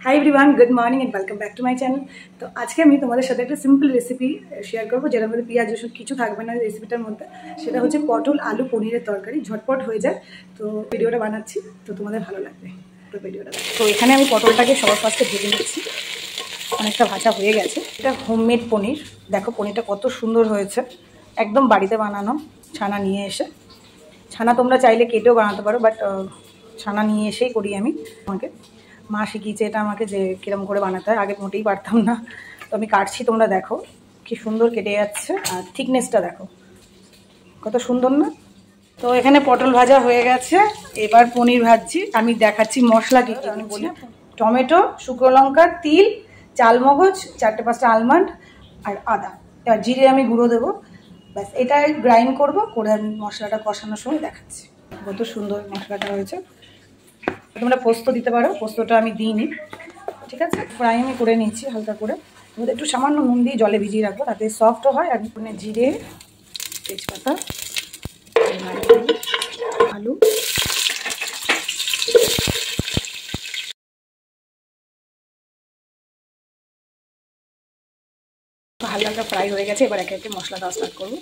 High everyone, good morning and welcome back to my channel. तो आज के আমি তোমাদের সাথে একটা সিম্পল রেসিপি শেয়ার করব, যেটার মধ্যে পেঁয়াজ রসুন কিছু থাকবে না রেসিপিটার মধ্যে। সেটা হচ্ছে পটল আলু পনিরের তরকারি, ঝটপট হয়ে যায়। তো ভিডিওটা বানাচ্ছি, তো তোমাদের ভালো লাগবে তো ভিডিওটা। তো এখানে আমি পটলটাকে সবার ফার্স্টে ভেজে নিচ্ছি, অনেকটা ভাজা হয়ে গেছে। এটা হোমমেড পনির, দেখো পনিরটা কত সুন্দর হয়েছে, একদম বাড়িতে বানানো ছানা নিয়ে এসে। ছানা তোমরা চাইলে কেটেও বানাতে পারো, বাট ছানা নিয়ে এসেই করি আমি। আমাকে মা শিখিয়েছে এটা আমাকে, যে কীরকম করে বানাতে হয়। আগে মোটেই পারতাম না। তো আমি কাটছি, তোমরা দেখো কি সুন্দর কেটে যাচ্ছে, আর থিকনেসটা দেখো কত সুন্দর না। তো এখানে পটল ভাজা হয়ে গেছে, এবার পনির ভাজছি। আমি দেখাচ্ছি মশলা কী কী। আমি বলি টমেটো, শুকনো লঙ্কা, তিল, চালমগজ, 4-5টা আলমন্ড আর আদা। এবার জিরে আমি গুঁড়ো দেবো, ব্যাস এটা গ্রাইন্ড করবো, করে আমি মশলাটা কষানোর সময় দেখাচ্ছি কত সুন্দর মশলাটা হয়েছে। তোমরা পোস্ত দিতে পারো, পোস্তটা আমি দিইনি, ঠিক আছে। ফ্রাই আমি করে নিচ্ছি হালকা করে, মধ্যে একটু সামান্য নুন দিয়ে জলে ভিজিয়ে রাখবো, তাতে সফটও হয়। আর জিরে, তেজপাতা, আলু, হালকা হালকা ফ্রাই হয়ে গেছে। এবার একে একে মশলা দেওয়া স্টার্ট করবো।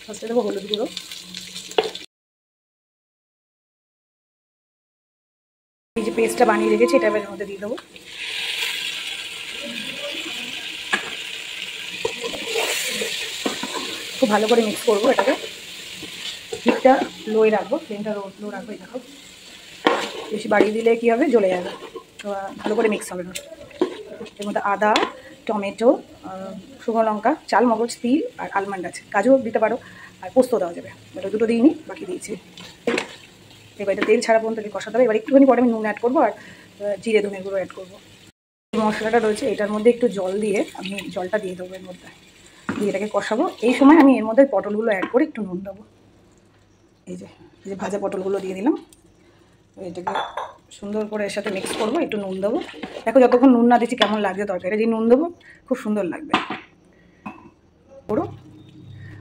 ফার্স্টে দেবো হলুদ গুঁড়ো, এই যে পেস্টটা বানিয়ে রেখেছি এটা এবার এর মধ্যে দিয়ে দেবো। খুব ভালো করে মিক্স করবো এটাকে। হিটটা লোয়ে রাখবো, ফ্লেমটা লো রাখবো। এই দেখো বেশি বাড়িয়ে দিলে কী হবে, জ্বলে যাবে। তো ভালো করে মিক্স হবে না। এর মধ্যে আদা, টমেটো, শুকনো লঙ্কা, চালমগজ, তিল আর আলমন্ড আছে, কাজু দিতে পারো, আর পোস্ত দেওয়া যাবে। এটা দুটো দিইনি, বাকি দিয়েছি। এবার এটা তেল ছাড়া পর্যন্ত কষাতে হবে। এবার একটুখানি পরে আমি নুন অ্যাড করবো, আর জিরে ধনের গুঁড়ো অ্যাড করবো। মশলাটা রয়েছে এটার মধ্যে একটু জল দিয়ে আমি জলটা দিয়ে দেবো এর মধ্যে, দিয়ে এটাকে কষাবো। এই সময় আমি এর মধ্যে পটলগুলো অ্যাড করে একটু নুন দেবো। এই যে ভাজা পটলগুলো দিয়ে দিলাম, এটাকে সুন্দর করে এর সাথে মিক্স করবো। একটু নুন দেবো, দেখো যতক্ষণ নুন না দিচ্ছি কেমন লাগছে তরকারি। যে নুন দেবো খুব সুন্দর লাগবে। পুরো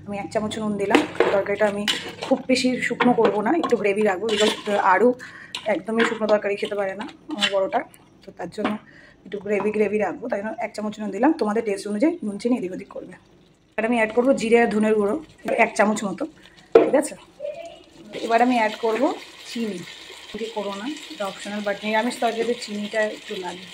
আমি 1 চামচ নুন দিলাম। তরকারিটা আমি খুব বেশি শুকনো করবো না, একটু গ্রেভি রাখবো, বিকজ আরও একদমই শুকনো তরকারি খেতে পারে না আমার বড়োটা। তো তার জন্য একটু গ্রেভি রাখবো, তাই জন্য 1 চামচ নুন দিলাম। তোমাদের টেস্ট অনুযায়ী নুন চিনি এদিক ওদিক করবে। এবার আমি অ্যাড করবো জিরে আর ধনের গুঁড়ো 1 চামচ মতো, ঠিক আছে। এবার আমি অ্যাড করবো চিনি। চিনি করো না, এটা অপশনাল, বাট নিরামিষ তরকারিতে চিনিটা একটু লাগে।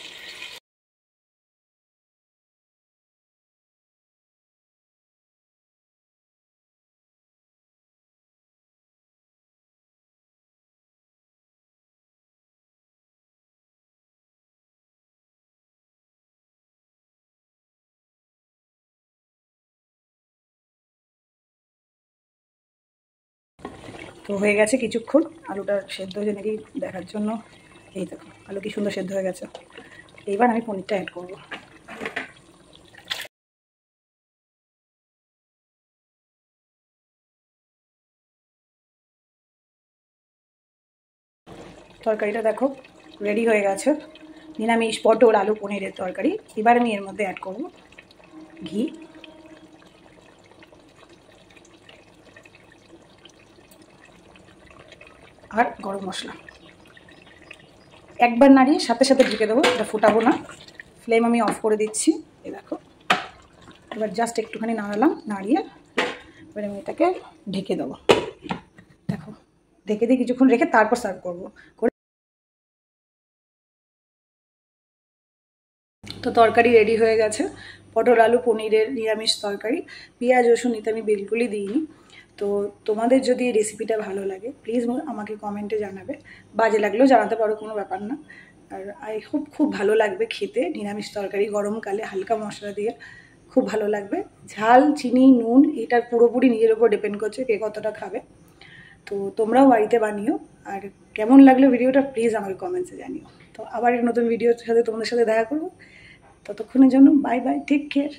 তো হয়ে গেছে কিছুক্ষণ, আলুটা সেদ্ধ হয়ে নাকি দেখার জন্য। এই দেখো আলু কি সুন্দর সেদ্ধ হয়ে গেছে। এইবার আমি পনিরটা অ্যাড করবো। তরকারিটা দেখো রেডি হয়ে গেছে, নিরামিষ পটল আলু পনিরের তরকারি। এবার আমি এর মধ্যে অ্যাড করব ঘি, আর গরম মশলা। একবার নাড়িয়ে সাথে সাথে ঢেকে দেবো, এটা ফোটাবো না। ফ্লেম আমি অফ করে দিচ্ছি। এই দেখো এবার জাস্ট একটুখানি নাড়ালাম, নাড়িয়ে এবার আমি এটাকে ঢেকে দেবো। দেখো ঢেকে দিয়ে কিছুক্ষণ রেখে তারপর সার্ভ করবো। তো তরকারি রেডি হয়ে গেছে, পটল আলু পনিরের নিরামিষ তরকারি। পেঁয়াজ রসুন এতে আমি বিলকুলই দিইনি। তো তোমাদের যদি এই রেসিপিটা ভালো লাগে প্লিজ আমাকে কমেন্টে জানাবে, বাজে লাগলেও জানাতে পারো, কোনো ব্যাপার না। আর আই হোপ খুব ভালো লাগবে খেতে। নিরামিষ তরকারি গরমকালে হালকা মশলা দিয়ে খুব ভালো লাগবে। ঝাল চিনি নুন এটার পুরোপুরি নিজের উপর ডিপেন্ড করছে কে কতটা খাবে। তো তোমরাও বাড়িতে বানিও, আর কেমন লাগলো ভিডিওটা প্লিজ আমাকে কমেন্টসে জানিও। তো আবার এক নতুন ভিডিওর সাথে তোমাদের সাথে দেখা করবো। ততক্ষণের জন্য বাই বাই, টেক কেয়ার।